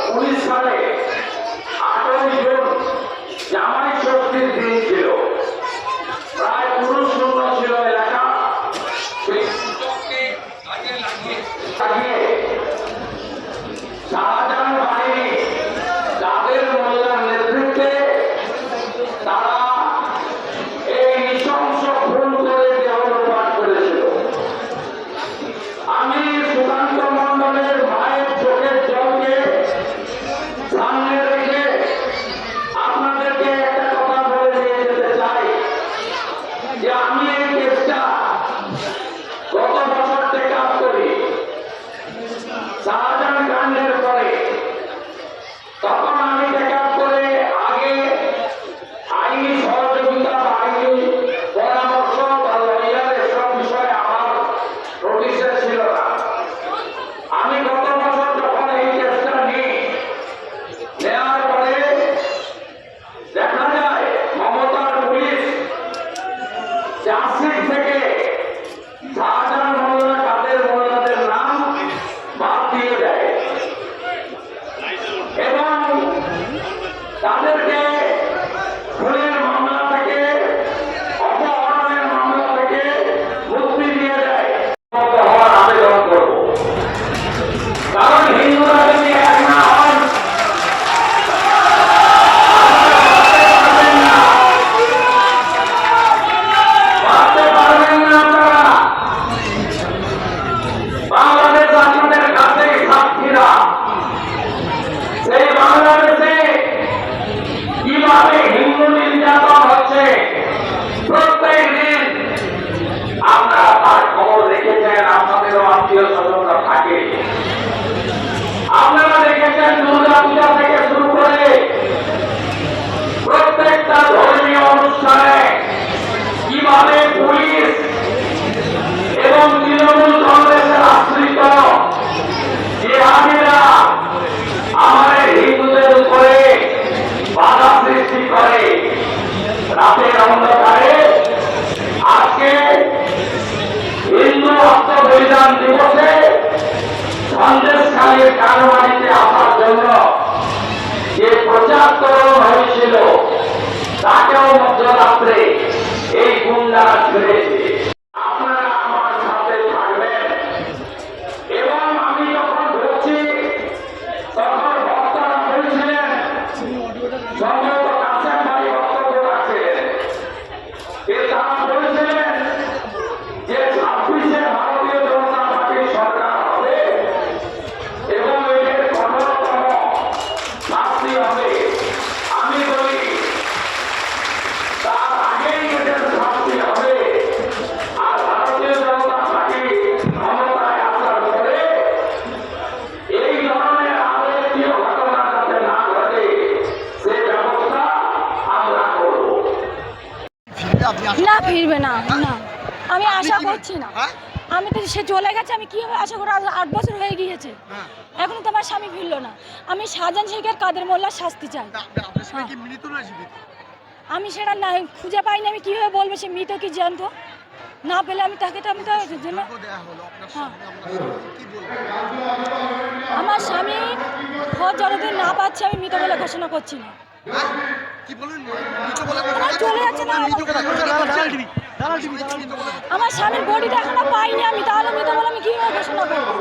19 সালে 8ই জুন জামাই ষষ্ঠীর দিন ছিল। প্রায় পুরুষ শূন্য ছিল এলাকা। শাহজাহান বাহিনী যাদের মোল্লার নেতৃত্বে তারা এই নৃশংস খুন করে দেহ লোপাট করেছিল। আমি সুকান্ত মণ্ডলের মায়ের চোখের জলকে সামনে রেখে আপনাদেরকে একটা কথা বলে দিয়ে যেতে চাই যে আমি এই কেসটা গত বছর টেক আপ করি শাহজাহান কাণ্ডের পরে। তখন আমি টেক আপ করে আগে আইনি সহযোগিতা বা আইনি পরামর্শ বা লয়ার এসব বিষয়ে আমার নোটিশে ছিল না। আমি গত বছর যখন এই কেসটা নিই, নেওয়ার পরে দেখা যায় মমতার পুলিশ চার্জশিট থেকে শাহজাহান মোল্লা কাদের মোল্লাদের নাম বাদ দিয়ে দেয় এবং তাদেরকে খুনের মামলা থেকে অপহরণের মামলা থেকে মুক্তি দিয়ে দেয়। হওয়ার আবেদন করব, কারণ হিন্দুরা যদি এক না হন বাঁচতে পারবেন না আপনারা। বাংলাদেশ আপনাদের কাছে সাক্ষীরা। সেই বাংলাদেশে কিভাবে হিন্দু নির্যাতন হচ্ছে প্রত্যেক দিন আপনারা তার খবর রেখেছেন। আপনাদেরও আত্মীয় স্বজনরা থাকে। আপনারা দেখেছেন দুর্গা পূজা থেকে শুরু করে প্রত্যেকটা ধর্মীয় অনুষ্ঠানে কিভাবে পুলিশ এবং তৃণমূল কংগ্রেসের আশ্রিত জিহাদিরা আমাদের হিন্দুদের উপরে বাধা সৃষ্টি করে। রাতের অন্ধকারে আজকে হিন্দু আত্মবলিদান দিবসে সন্দেশখালীর কারবারিতে আসার জন্য যে প্রচারকরণ হয়েছিল তাকেও মধ্যরাত্রে এই গুন্ডারা ছেড়েছে। আপনারা আমার সাথে থাকবেন এবং আমি যখন ঢুকছি তখন বক্তারা বলছিলেন, সম্ভবত কাছের ভাই বক্তব্য রাখছিলেন, তারা বলছিলেন যে 26-এ ভারতীয় জনতা পার্টির সরকার হবে এবং এদের কঠোরতম শাস্তি হবে। আমি বলি তার আগেই এদের শাস্তি হবে। আর ভারতীয় জনতা পার্টি ক্ষমতায় আসার পরে এই ধরনের আবেগীয় ঘটনা যাতে না ঘটে সে ব্যবস্থা আমরা করব। না ফিরবে না, না আমি আশা করছি না। আমি তো সে চলে গেছে, আমি কিভাবে আশা করি? 8 বছর হয়ে গিয়েছে, এখনো তো আমার স্বামী ফিরলো না। আমি শাহজাহান শেখের কাদের মোল্লার শাস্তি চাই। আমি সেটা না খুঁজে পাইনি, আমি কিভাবে বলবো সে মৃত কি জানতো? না পেলে আমি তাকে তো জন্য আমার স্বামী খোঁজ যতদিন না পাচ্ছে আমি মৃত বলে ঘোষণা করছি না। চলে যাচ্ছে না, আমার স্বামীর বডিটা এখনো পাইনি আমি, তাহলে মৃত বলে আমি কিভাবে ঘোষণা করবো?